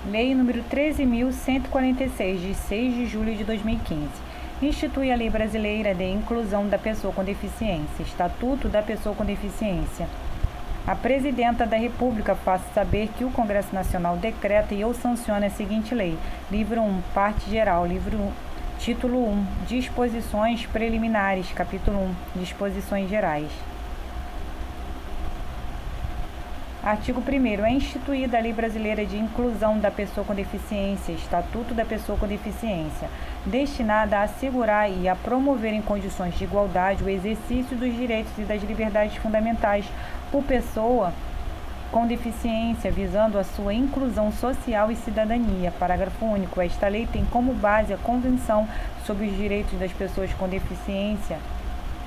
Lei nº 13.146, de 6 de julho de 2015. Institui a Lei Brasileira de Inclusão da Pessoa com Deficiência, Estatuto da Pessoa com Deficiência. A Presidenta da República faz saber que o Congresso Nacional decreta e ou sanciona a seguinte lei. Livro 1, parte geral. Título 1, Disposições Preliminares. Capítulo 1, Disposições Gerais. Artigo 1º. É instituída a Lei Brasileira de Inclusão da Pessoa com Deficiência, Estatuto da Pessoa com Deficiência, destinada a assegurar e a promover em condições de igualdade o exercício dos direitos e das liberdades fundamentais por pessoa com deficiência, visando a sua inclusão social e cidadania. Parágrafo único. Esta lei tem como base a Convenção sobre os Direitos das Pessoas com Deficiência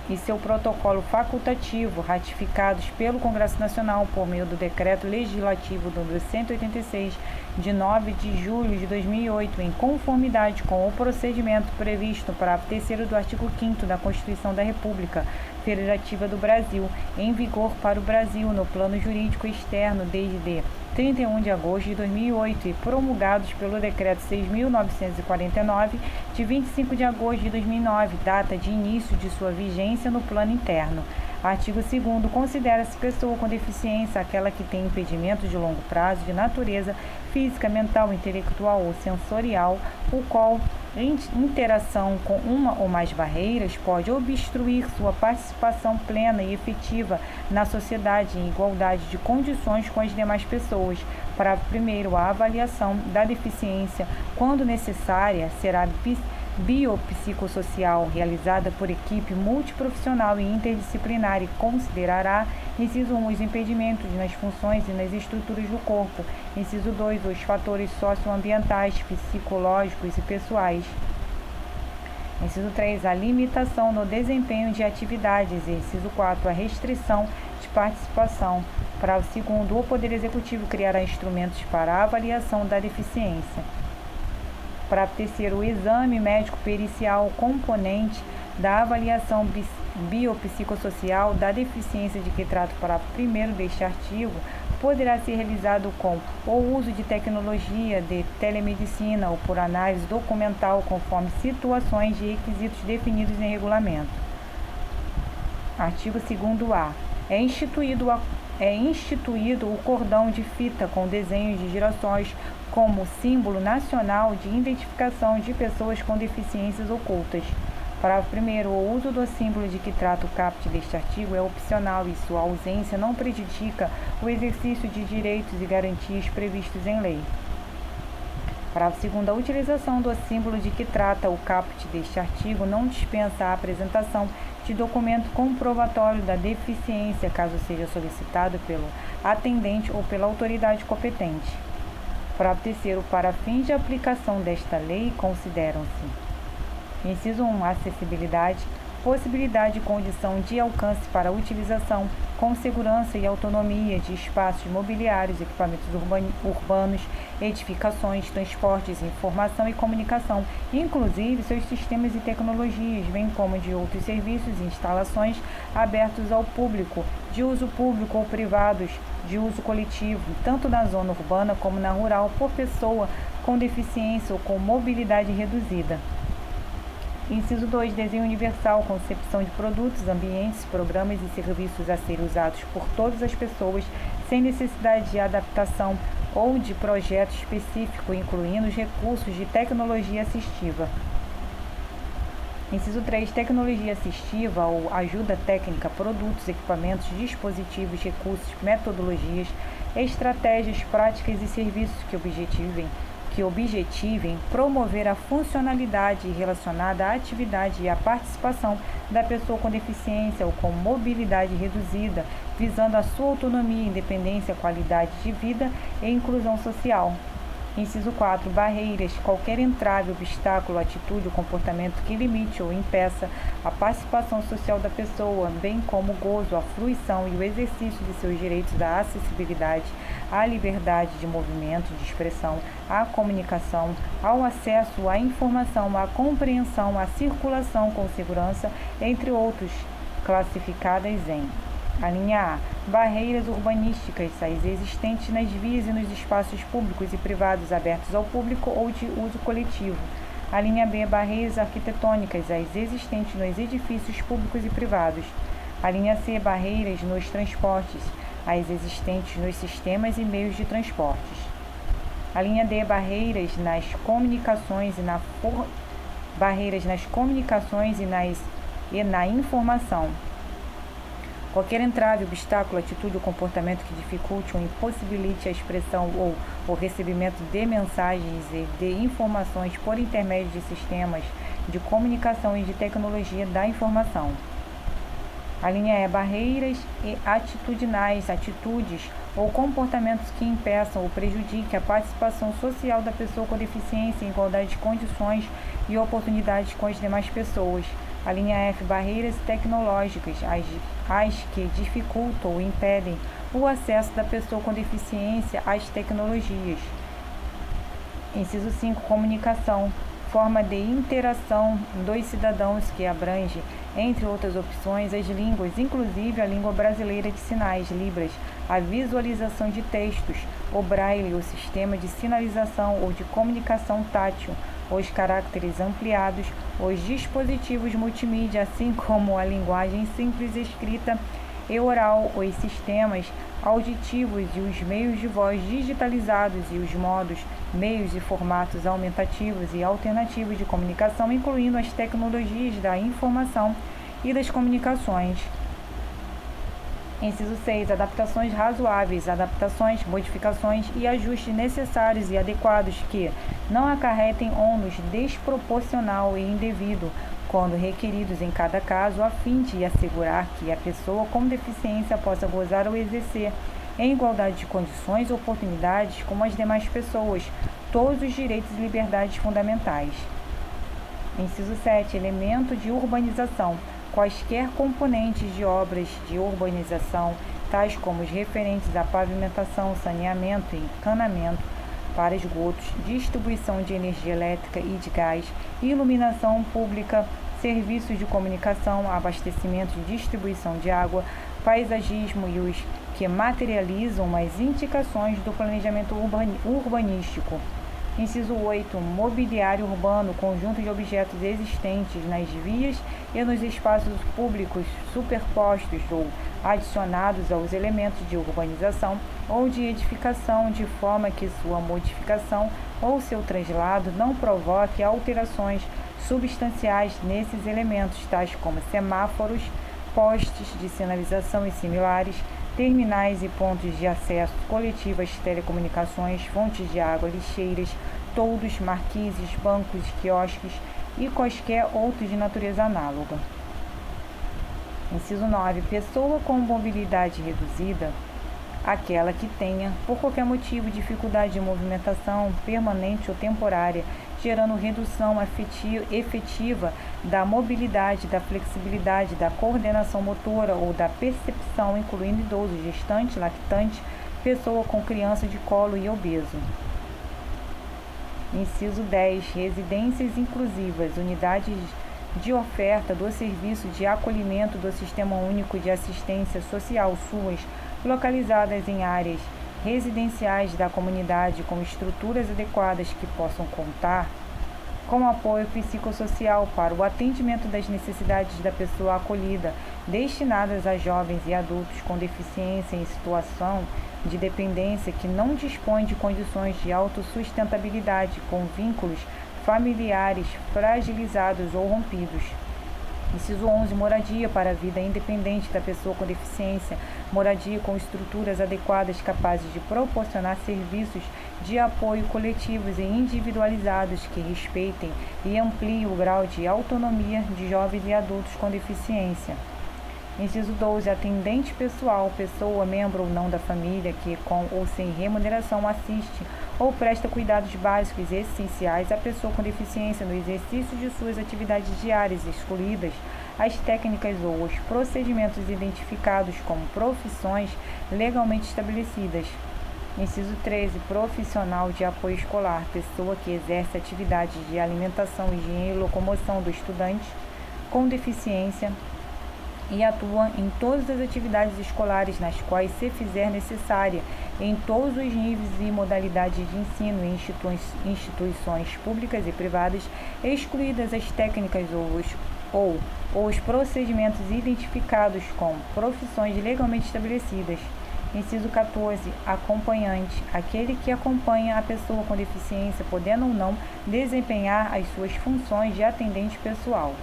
e seu protocolo facultativo, ratificados pelo Congresso Nacional por meio do Decreto Legislativo nº 186, de 9 de julho de 2008, em conformidade com o procedimento previsto no parágrafo 3º do artigo 5º da Constituição da República Federativa do Brasil, em vigor para o Brasil no plano jurídico externo desde 31 de agosto de 2008 e promulgados pelo Decreto 6.949, de 25 de agosto de 2009, data de início de sua vigência no plano interno. Artigo 2º. Considera-se pessoa com deficiência aquela que tem impedimento de longo prazo de natureza física, mental, intelectual ou sensorial, o qual, em interação com uma ou mais barreiras, pode obstruir sua participação plena e efetiva na sociedade em igualdade de condições com as demais pessoas. Parágrafo 1º. A avaliação da deficiência, quando necessária, será biopsicossocial, realizada por equipe multiprofissional e interdisciplinar e considerará, inciso 1, os impedimentos nas funções e nas estruturas do corpo, inciso 2, os fatores socioambientais, psicológicos e pessoais, inciso 3, a limitação no desempenho de atividades, e inciso 4, a restrição de participação. Parágrafo 2º. O Poder Executivo criará instrumentos para a avaliação da deficiência. Parágrafo 3º. O exame médico pericial, componente da avaliação biopsicossocial da deficiência de que trata o parágrafo 1º deste artigo, poderá ser realizado com o uso de tecnologia de telemedicina ou por análise documental, conforme situações e requisitos definidos em regulamento. Artigo 2º-A. É instituído o cordão de fita com desenhos de girassóis como símbolo nacional de identificação de pessoas com deficiências ocultas. Parágrafo 1º. O uso do símbolo de que trata o caput deste artigo é opcional e sua ausência não prejudica o exercício de direitos e garantias previstos em lei. Parágrafo 2º. A utilização do símbolo de que trata o caput deste artigo não dispensa a apresentação de documento comprobatório da deficiência, caso seja solicitado pelo atendente ou pela autoridade competente. Parágrafo 3º. Para fins de aplicação desta lei, consideram-se: inciso 1, acessibilidade, possibilidade e condição de alcance para a utilização com segurança e autonomia de espaços mobiliários, equipamentos urbanos, edificações, transportes, informação e comunicação, inclusive seus sistemas e tecnologias, bem como de outros serviços e instalações abertos ao público, de uso público ou privados, de uso coletivo, tanto na zona urbana como na rural, por pessoa com deficiência ou com mobilidade reduzida. Inciso 2. Desenho universal, concepção de produtos, ambientes, programas e serviços a serem usados por todas as pessoas, sem necessidade de adaptação ou de projeto específico, incluindo os recursos de tecnologia assistiva. Inciso 3. Tecnologia assistiva ou ajuda técnica, produtos, equipamentos, dispositivos, recursos, metodologias, estratégias, práticas e serviços que objetivem promover a funcionalidade relacionada à atividade e à participação da pessoa com deficiência ou com mobilidade reduzida, visando a sua autonomia, independência, qualidade de vida e inclusão social. Inciso 4. Barreiras, qualquer entrave, obstáculo, atitude ou comportamento que limite ou impeça a participação social da pessoa, bem como o gozo, a fruição e o exercício de seus direitos à acessibilidade, à liberdade de movimento, de expressão, à comunicação, ao acesso à informação, à compreensão, à circulação com segurança, entre outros, classificadas em: A linha A. Barreiras urbanísticas, as existentes nas vias e nos espaços públicos e privados abertos ao público ou de uso coletivo. A linha B. Barreiras arquitetônicas, as existentes nos edifícios públicos e privados. A linha C. Barreiras nos transportes, as existentes nos sistemas e meios de transportes. A linha D. Barreiras nas comunicações e na informação. Qualquer entrave, obstáculo, atitude ou comportamento que dificulte ou impossibilite a expressão ou o recebimento de mensagens e de informações por intermédio de sistemas de comunicação e de tecnologia da informação. A linha E. Barreiras atitudinais, atitudes ou comportamentos que impeçam ou prejudiquem a participação social da pessoa com deficiência em igualdade de condições e oportunidades com as demais pessoas. A linha F. Barreiras tecnológicas, as que dificultam ou impedem o acesso da pessoa com deficiência às tecnologias. Inciso 5. Comunicação, forma de interação dos cidadãos que abrange, entre outras opções, as línguas, inclusive a língua brasileira de sinais, Libras, a visualização de textos, o braille, o sistema de sinalização ou de comunicação tátil, os caracteres ampliados, os dispositivos multimídia, assim como a linguagem simples escrita e oral, os sistemas auditivos e os meios de voz digitalizados e os modos, meios e formatos aumentativos e alternativos de comunicação, incluindo as tecnologias da informação e das comunicações. Inciso 6. Adaptações razoáveis, adaptações, modificações e ajustes necessários e adequados que não acarretem ônus desproporcional e indevido, quando requeridos em cada caso, a fim de assegurar que a pessoa com deficiência possa gozar ou exercer, em igualdade de condições e oportunidades como as demais pessoas, todos os direitos e liberdades fundamentais. Inciso 7. Elemento de urbanização. Quaisquer componentes de obras de urbanização, tais como os referentes à pavimentação, saneamento e encanamento para esgotos, distribuição de energia elétrica e de gás, iluminação pública, serviços de comunicação, abastecimento e distribuição de água, paisagismo e os que materializam as indicações do planejamento urbanístico. Inciso 8. Mobiliário urbano, conjunto de objetos existentes nas vias e nos espaços públicos superpostos ou adicionados aos elementos de urbanização ou de edificação, de forma que sua modificação ou seu traslado não provoque alterações substanciais nesses elementos, tais como semáforos, postes de sinalização e similares, terminais e pontos de acesso, coletivas, telecomunicações, fontes de água, lixeiras, toldos, marquises, bancos, quiosques e quaisquer outros de natureza análoga. Inciso 9. Pessoa com mobilidade reduzida, aquela que tenha, por qualquer motivo, dificuldade de movimentação permanente ou temporária, gerando redução efetiva da mobilidade, da flexibilidade, da coordenação motora ou da percepção, incluindo idoso, gestante, lactante, pessoa com criança de colo e obeso. Inciso 10. Residências inclusivas, unidades de oferta do serviço de acolhimento do Sistema Único de Assistência Social, SUAS, localizadas em áreas residenciais da comunidade com estruturas adequadas que possam contar com apoio psicossocial para o atendimento das necessidades da pessoa acolhida, destinadas a jovens e adultos com deficiência em situação de dependência que não dispõem de condições de autossustentabilidade, com vínculos familiares fragilizados ou rompidos. Inciso 11. Moradia para a vida independente da pessoa com deficiência, moradia com estruturas adequadas capazes de proporcionar serviços de apoio coletivos e individualizados que respeitem e ampliem o grau de autonomia de jovens e adultos com deficiência. Inciso 12. Atendente pessoal, pessoa, membro ou não da família que, com ou sem remuneração, assiste ou presta cuidados básicos e essenciais à pessoa com deficiência no exercício de suas atividades diárias, excluídas as técnicas ou os procedimentos identificados como profissões legalmente estabelecidas. Inciso 13. Profissional de apoio escolar, pessoa que exerce atividades de alimentação, higiene e locomoção do estudante com deficiência e atua em todas as atividades escolares nas quais se fizer necessária, em todos os níveis e modalidades de ensino em instituições públicas e privadas, excluídas as técnicas ou os procedimentos identificados com profissões legalmente estabelecidas. Inciso 14. Acompanhante. Aquele que acompanha a pessoa com deficiência, podendo ou não desempenhar as suas funções de atendente pessoal.